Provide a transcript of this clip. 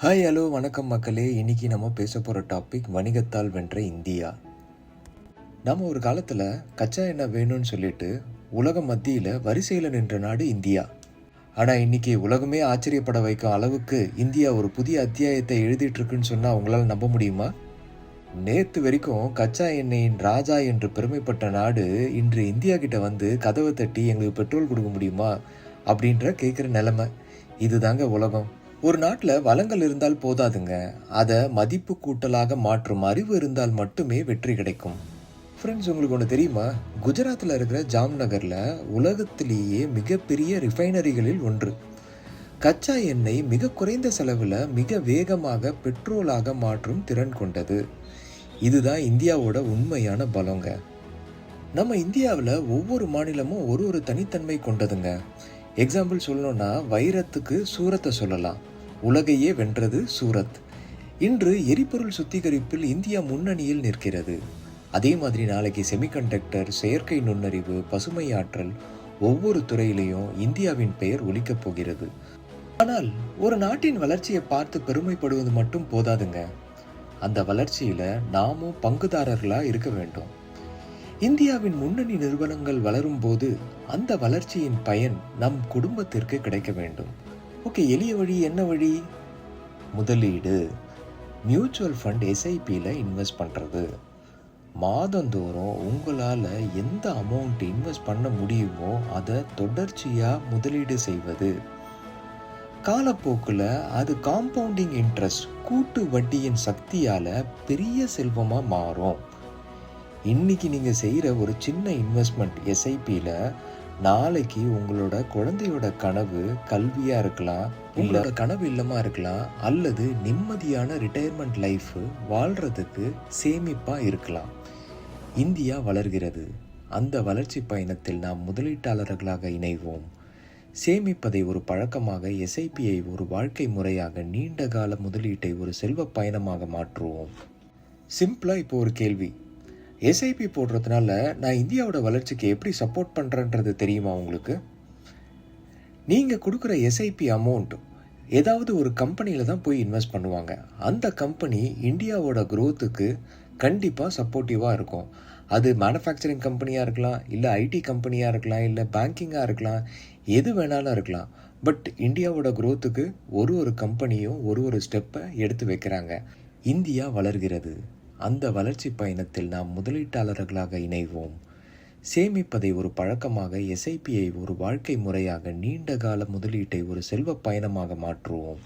Hi hello வணக்கம் மக்களே. இன்னைக்கு நம்ம பேச போகிற டாபிக் வணிகத்தால் வென்ற இந்தியா. நம்ம ஒரு காலத்தில் கச்சா எண்ணெய் வேணும்னு சொல்லிட்டு உலக மத்தியில் வரிசையில் நின்ற நாடு இந்தியா. ஆனால் இன்னைக்கு உலகமே ஆச்சரியப்பட வைக்கும் அளவுக்கு இந்தியா ஒரு புதிய அத்தியாயத்தை எழுதிட்டு இருக்குன்னு சொன்னால் உங்களால் நம்ப முடியுமா? நேற்று வரைக்கும் கச்சா எண்ணெயின் ராஜா என்று பெருமைப்பட்ட நாடு இன்று இந்தியா கிட்ட வந்து கதவை தட்டி எங்களுக்கு பெட்ரோல் கொடுக்க முடியுமா அப்படின்ற கேட்குற நிலைமை. இதுதாங்க உலகம். ஒரு நாட்டில் வளங்கள் இருந்தால் போதாதுங்க, அதை மதிப்பு கூட்டலாக மாற்றும் அறிவு இருந்தால் மட்டுமே வெற்றி கிடைக்கும். ஃப்ரெண்ட்ஸ், உங்களுக்கு ஒன்று தெரியுமா? குஜராத்தில் இருக்கிற ஜாம்நகரில் உலகத்திலேயே மிகப்பெரிய ரிஃபைனரிகளில் ஒன்று. கச்சா எண்ணெய் மிக குறைந்த செலவில் மிக வேகமாக பெட்ரோலாக மாற்றும் திறன் கொண்டது. இதுதான் இந்தியாவோட உண்மையான பலங்க. நம்ம இந்தியாவில் ஒவ்வொரு மாநிலமும் ஒரு ஒரு தனித்தன்மை கொண்டதுங்க. எக்ஸாம்பிள் சொல்லணும்னா வைரத்துக்கு சூரத்தை சொல்லலாம். உலகையே வென்றது சூரத். இன்று எரிபொருள் சுத்திகரிப்பில் இந்தியா முன்னணியில் நிற்கிறது. அதே மாதிரி நாளைக்கு செமிகண்டக்டர், செயற்கை நுண்ணறிவு, பசுமை ஆற்றல், ஒவ்வொரு துறையிலையும் இந்தியாவின் பெயர் ஒலிக்கப் போகிறது. ஆனால் ஒரு நாட்டின் வளர்ச்சியை பார்த்து பெருமைப்படுவது மட்டும் போதாதுங்க, அந்த வளர்ச்சியில நாமும் பங்குதாரர்களா இருக்க வேண்டும். இந்தியாவின் முன்னணி நிறுவனங்கள் வளரும் போது அந்த வளர்ச்சியின் பயன் நம் குடும்பத்திற்கு கிடைக்க வேண்டும். ஓகே, எளிய வழி என்ன வழி? முதலீடு. மியூச்சுவல் ஃபண்ட் எஸ்ஐபியில் இன்வெஸ்ட் பண்ணுறது. மாதந்தோறும் உங்களால் எந்த அமௌண்ட் இன்வெஸ்ட் பண்ண முடியுமோ அதை தொடர்ச்சியாக முதலீடு செய்வது. காலப்போக்கில் அது காம்பவுண்டிங் இன்ட்ரெஸ்ட், கூட்டு வட்டியின் சக்தியால் பெரிய செல்வமாக மாறும். இன்னைக்கு நீங்கள் செய்கிற ஒரு சின்ன இன்வெஸ்ட்மெண்ட் எஸ்ஐபியில் நாளைக்கு உங்களோட குழந்தையோட கனவு கல்வியாக இருக்கலாம், உங்களோட கனவு இல்லமாக இருக்கலாம், அல்லது நிம்மதியான ரிட்டையர்மெண்ட் லைஃப் வாழ்கிறதுக்கு சேமிப்பாக இருக்கலாம். இந்தியா வளர்கிறது. அந்த வளர்ச்சி பயணத்தில் நாம் முதலீட்டாளர்களாக இணைவோம். சேமிப்பதை ஒரு பழக்கமாக, எஸ்ஐபியை ஒரு வாழ்க்கை முறையாக, நீண்ட கால முதலீட்டை ஒரு செல்வ பயணமாக மாற்றுவோம். சிம்பிளாக இப்போ ஒரு கேள்வி. எஸ்ஐபி போடுறதுனால நான் இந்தியாவோட வளர்ச்சிக்கு எப்படி சப்போர்ட் பண்ணுறேன்றது தெரியுமா உங்களுக்கு? நீங்கள் கொடுக்குற எஸ்ஐபி அமௌண்ட் ஏதாவது ஒரு கம்பெனியில் தான் போய் இன்வெஸ்ட் பண்ணுவாங்க. அந்த கம்பெனி இந்தியாவோட க்ரோத்துக்கு கண்டிப்பாக சப்போர்ட்டிவாக இருக்கும். அது மேனுஃபேக்சரிங் கம்பெனியாக இருக்கலாம், இல்லை ஐடி கம்பெனியாக இருக்கலாம், இல்லை பேங்கிங்காக இருக்கலாம், எது வேணாலும் இருக்கலாம். பட் இந்தியாவோட க்ரோத்துக்கு ஒரு கம்பெனியும் ஒரு ஸ்டெப்பை எடுத்து வைக்கிறாங்க. இந்தியா வளர்கிறது. அந்த வளர்ச்சி பயணத்தில் நாம் முதலீட்டாளர்களாக இணைவோம். சேமிப்பதை ஒரு பழக்கமாக, எஸ்ஐபியை ஒரு வாழ்க்கை முறையாக, நீண்ட கால முதலீட்டை ஒரு செல்வ பயணமாக மாற்றுவோம்.